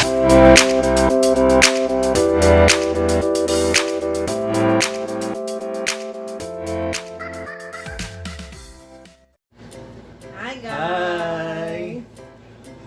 Hi Hi! guys!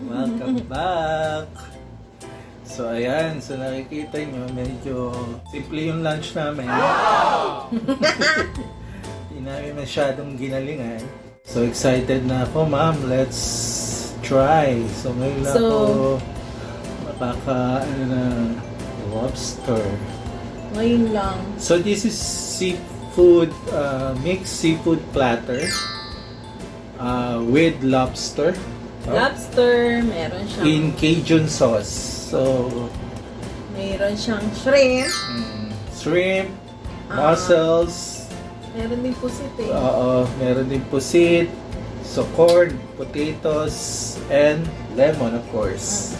Welcome back! So ayan, so nakikita nyo, medyo simple yung lunch namin. Hindi namin masyadong ginalingan. So excited na ako, ma'am. Let's try. So ngayon na ako lobster. Ngayon lang. So this is seafood, mixed seafood platter with lobster. Lobster, meron siyang In Cajun sauce. So, meron siyang shrimp. Shrimp, mussels, Meron din pusit eh. meron din pusit, so corn, potatoes, and lemon of course.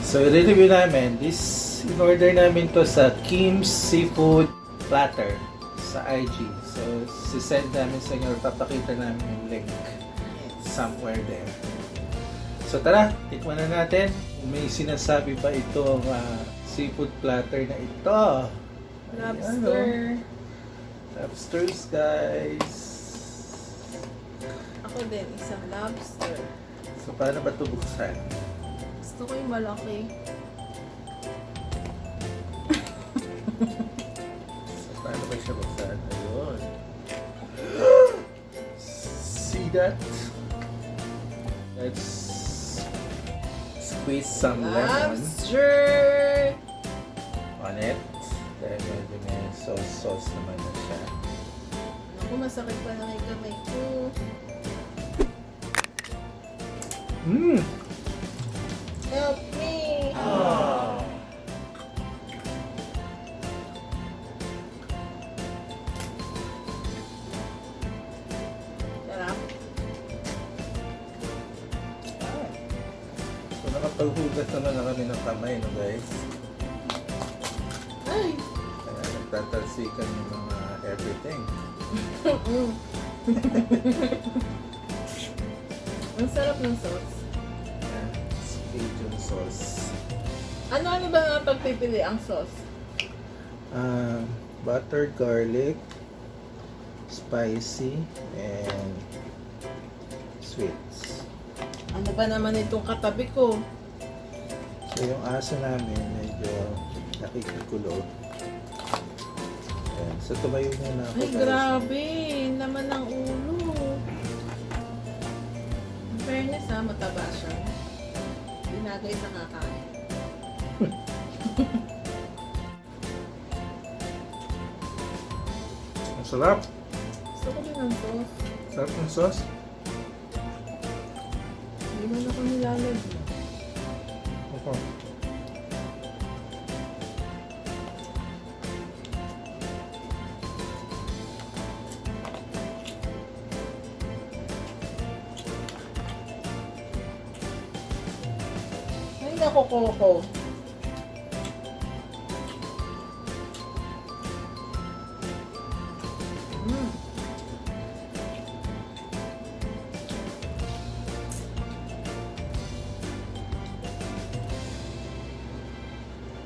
So, i-review namin. In-order namin to sa Kim's Seafood Platter sa IG. So, sisend namin sa inyo, papakita namin yung link somewhere there. So tara, tikman na natin. May sinasabi pa itong seafood platter na ito. Lobster. Lobsters, guys. Ako din, isang lobster. So paano ba ito buksan? Gusto ko yung malaki. So paano ba siya buksan? Ayun. See that? Let's squeeze some lemon Lobster! on it. Dahil medyo may sauce naman na siya. Ako, masakit pa na kay kamay ko. Help me! Sarap. So nakapaghugas naman na kami ng kamay, no guys? Ay! Kaya nagtatalsikan yung mga everything. Ang sarap ng sauce. Yan, Cajun sauce. Ano ba nga pagpipili ang sauce? Butter, garlic, spicy, and sweets. Ano ba naman itong katabi ko? So yung aso namin medyo nakikikulo. Ayan. So tumayo muna ako, Ay, guys. grabe! Laman ng ulo. In fairness ha, mataba siya. Binagay sa kakain. Ang sarap. Gusto ko din ang sauce. Sarap ng sauce. Hindi man ako nilalagyan. Okay. Ay, naku, Coco.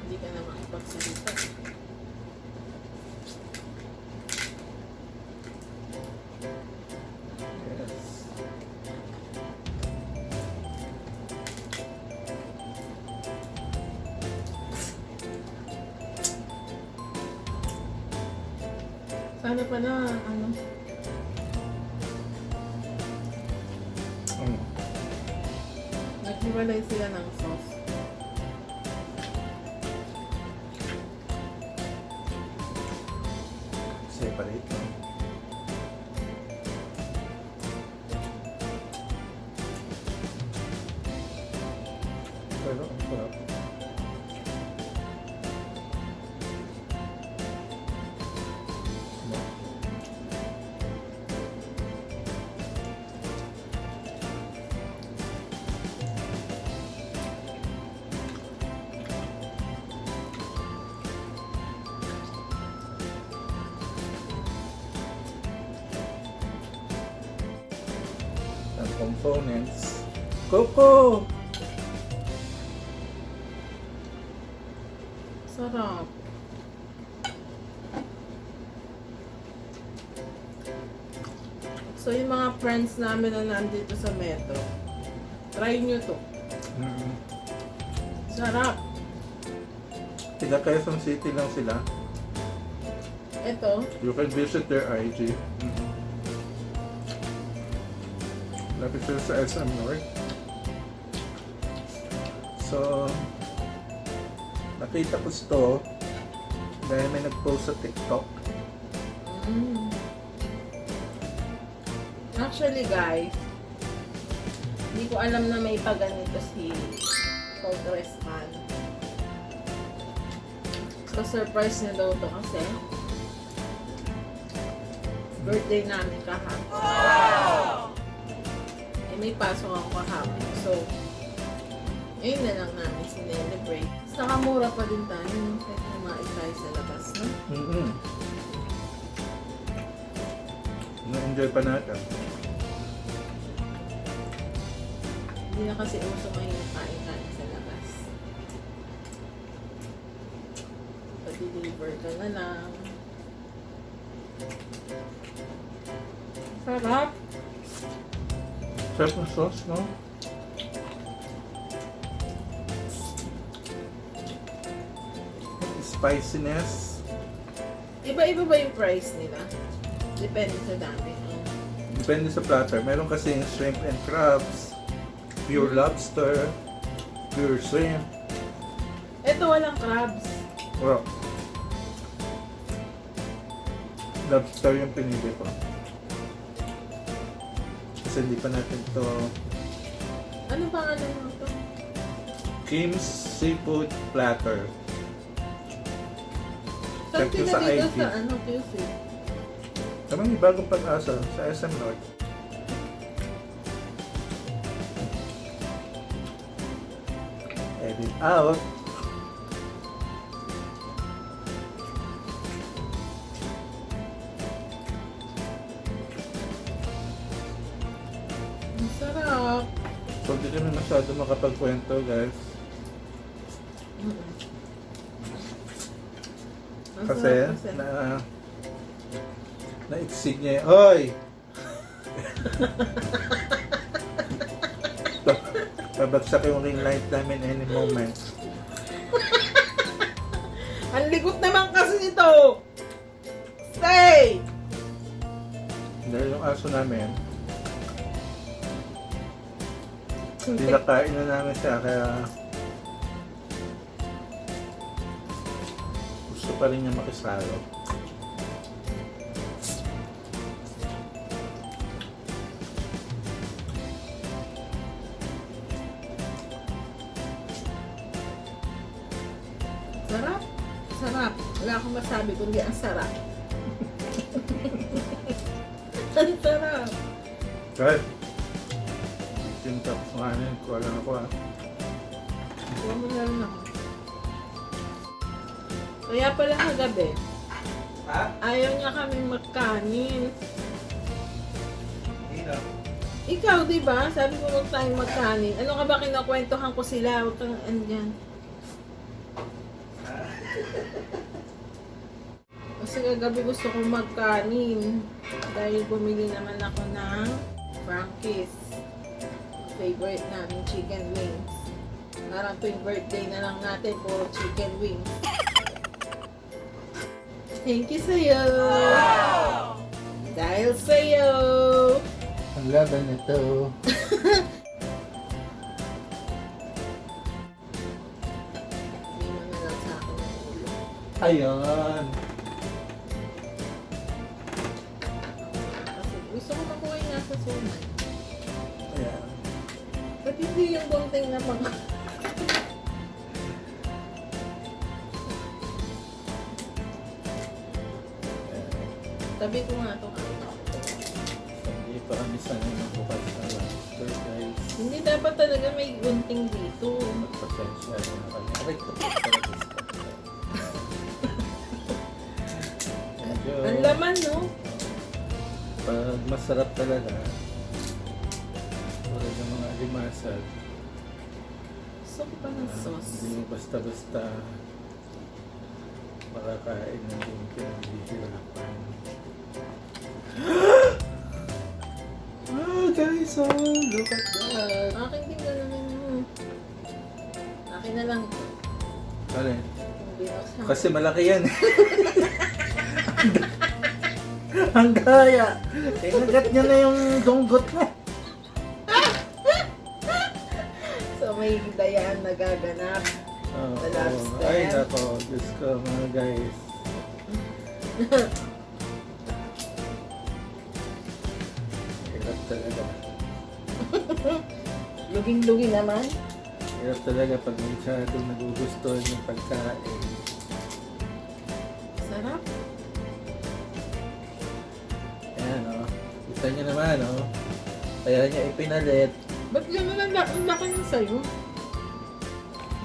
Hindi ka na makipagsalita. Yes. Sana pa na, ano, naghiwalay sila ng sauce. Separate, no? Pero, ang sarap. Ang components. Coco! Sarap. So yung mga friends namin na nandito sa Metro, try nyo to. Mm. Sarap. Taga Quezon City lang sila. Ito, You can visit their IG. Lapit sila sa SM North. So, nakita ko ito dahil may nag-post sa TikTok. actually guys, hindi ko alam na may paganito si Congressman. So, surprise niya daw to kasi birthday namin kahapon. Eh, may pasok ako kahapon. So, ayun na lang namin sinelebrate. Saka mura pa din tayo, no? Kahit kumain tayo sa labas, no? Na-enjoy pa natin. Hindi na kasi uso ngayon kain tayo sa labas. Pa-deliver ka na lang. Sarap! Sarap ng sauce, no? Spiciness. Iba-iba ba yung price nila? Depende sa dami. Depende sa platter. Meron kasi yung shrimp and crabs, pure lobster, pure shrimp. Ito walang crabs. Well, lobster yung pinili ko. Kasi hindi pa natin to. Ano pangalan mo ito? Kim's Seafood Platter. Saan Check nyo sa sila dito IG. sa ano, QC? Tama may bagong pag-asa sa SM North. Edit out. Ang sarap. So, hindi kami masyado makapagkwento, guys. Ang Kasi, sarap kasi. na-exceed niya yun. Hoy! Babagsak yung ring light namin any moment. Ang ligot naman kasi nito! Stay! Dahil yung aso namin, pinakain na namin siya, kaya gusto pa rin niya makisalo. Sarap. Sarap. Wala akong masabi kundi ang sarap. Ang sarap. Guys, tintak nga yun, kuha lang ako ah. Huwag mo na rin ako. Kaya pala kagabi, Ha? ayaw niya kaming magkanin. Hindi na. Ikaw, di ba? Sabi mo huwag tayong magkanin. Ano ka ba kinakwentuhan ko sila? Huwag kang andyan. Kasi kagabi gusto kong magkanin. Dahil bumili naman ako ng Frankie's. Favorite namin chicken wings. Parang tuwing birthday na lang natin, puro chicken wings. Thank you sa'yo! Dahil sa'yo! Ang laban nito. Hindi mo na lang sa akin ang ulo. Ayun. Kasi gusto ko makuha yung nasa sumay. Ayan. Ba't hindi yung bunting na pang... Tabi ko nga ito. Hindi pa kami sanay magbukas na lobster, guys. Hindi dapat talaga may gunting dito. Pasensya na kami. Aray ko. Medyo, Ang laman, no? pag masarap talaga, tulad ng mga limasag, Gusto ko pa ng sauce. hindi mo basta-basta makakain ng hindi pinaghihirapan. Guys, oh, look at that. Akin din gano'n mo. Akin na lang. Alin? Yung binuksan. Kasi malaki yan. Ang gaya. Inagat niya na yung dunggot mo. So may dayaan nagaganap. Oh, The lobster. ay, nako. Diyos ko, mga guys. Hirap talaga. Luging-lugi naman. Hirap talaga pag masyadong nagugustuhan yung pagkain. Sarap. Ayan, oh. Kita niyo naman, oh. Kaya niya ipinalit. Ba't gano'n ang laki ng sayo?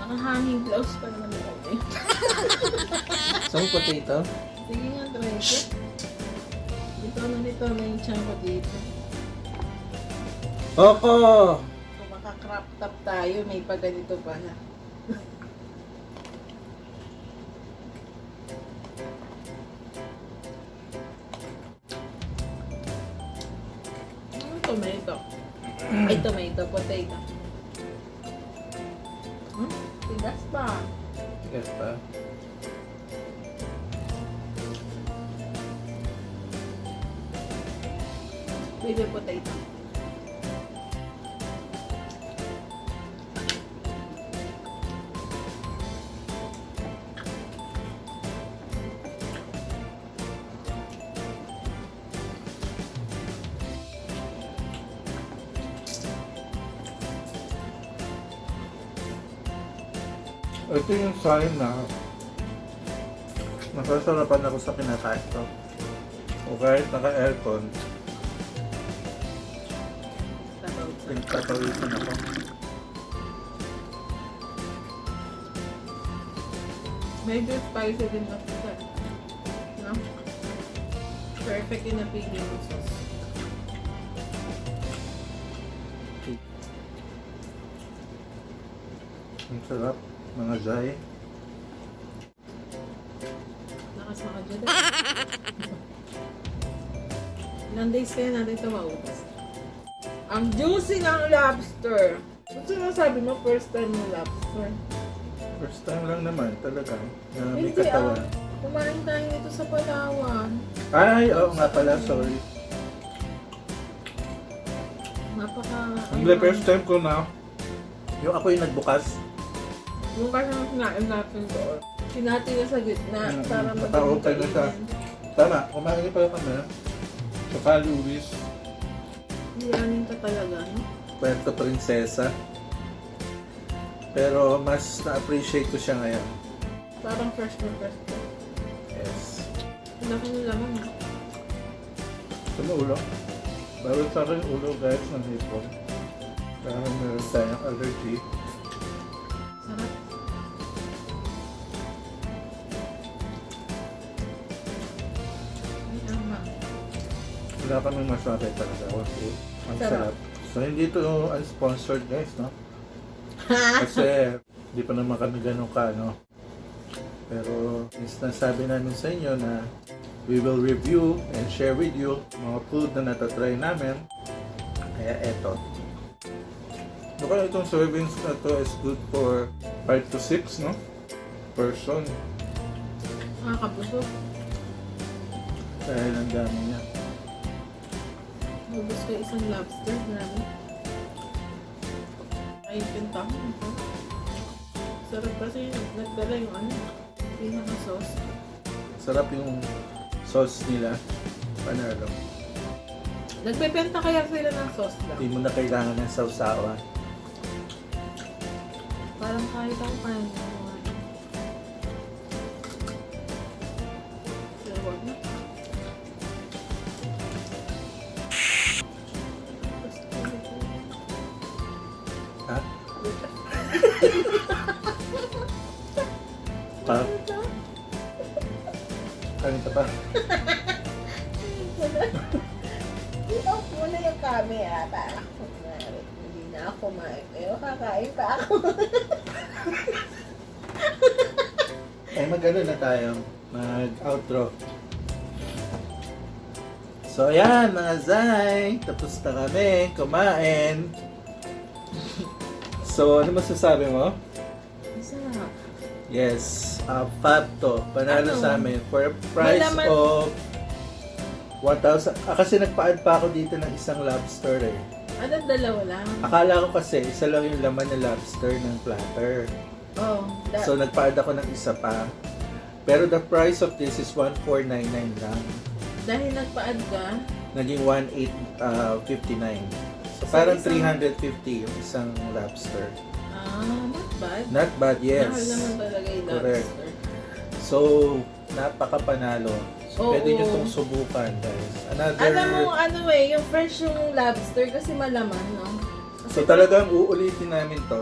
Naka-hanging blouse pa naman ako eh. So, potato? Sige nga, try ko. Dito na yung tiyan ko dito. Oko! Kung maka-crop top tayo, may paganito pa na. Tomato. Ay, tomato, potato. Tigas pa. Yes pa. Baby potato. Ito yung sign na nasasarapan ako sa kinakain ko. O kahit naka-aircon, pinagpapawisan ako. Medyo spicy din na siya. No? Perfect yung napili mo sauce. Ang sarap, mga zay. Lakas maka dyan. Ilang days kaya natin ito maubos. Ang juicy ng lobster! Ba't sinasabi mo first time ng lobster? First time lang naman talaga na may Hindi katawan. kumain tayo nito sa Palawan. Ay, oo nga pala, sorry. Napaka... First time ko na, yung ako yung nagbukas. Yung kasang kinain natin doon. Sinati na sa gitna para naka-open na siya. Tama, kumain pala kami. Saka Luis, Iyanin ka talaga, no? Puerto Princesa. Pero mas na-appreciate ko siya ngayon. Parang fresh na fresh ko. Yes. Laki na laman, ha? Ito mo ulo. Bawal sa akin yung ulo guys ng hipon. Dahil meron tayong allergy. Sarap. Ay, ama. Wala kaming masabi talaga. Okay. Ang Sarap. sarap. So hindi ito unsponsored guys, no? Kasi hindi pa naman kami ganun ka, no? Pero since nasabi namin sa inyo na we will review and share with you mga food na natatry namin. Kaya eto. Baka itong servings na to is good for 5 to 6, no? Person. Makakabusog. Dahil ang dami niya. Ubus ko isang lobster, grabe. Ay, pintahon ito. Sarap kasi nagdala yung ano, pinaka-sauce. Sarap yung sauce nila. Panalo. Nagpipenta kaya sila ng sauce lang. Hindi mo na kailangan ng sausawan. Parang kahit ako kaya nyo. Pero wag na. Ha? Pa? Kanita pa? I-off mo na yung camera para hindi na ako kumain. Pero kakain pa ako. Ay, mag-ano na tayo. mag-outro. So, ayan mga Zay. Tapos na kami kumain. So, ano masasabi mo? Masarap. Yes, fab to. Panalo Ano? sa amin. For a price Malaman. of 1,000. Kasi nagpa-add pa ako dito ng isang lobster eh. Ano, dalawa lang? Akala ko kasi isa lang yung laman ng lobster ng platter. Oh, So, nagpa-add ako ng isa pa. Pero the price of this is 1,499 lang. dahil nagpa-add ka, Naging 1,859. So, Sa parang isang- 350 yung isang lobster. not bad. Not bad, yes. Mahal naman talaga yung Correct. lobster. So, napaka-panalo. So, Oo. pwede nyo itong subukan, guys. Another... Alam mo, yung fresh yung lobster kasi malaman, no? So, talagang uulitin namin to.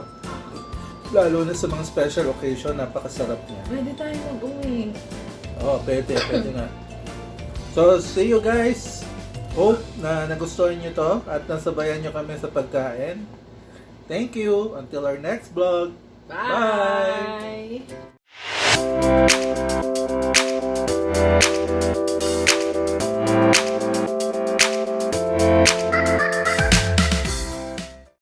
Lalo na sa mga special occasion, napakasarap niya. Pwede tayo mag-uwi. Oo, pwede nga. So, see you guys. Hope na nagustuhan nyo to at nasabayan nyo kami sa pagkain. Thank you. Until our next vlog. Bye!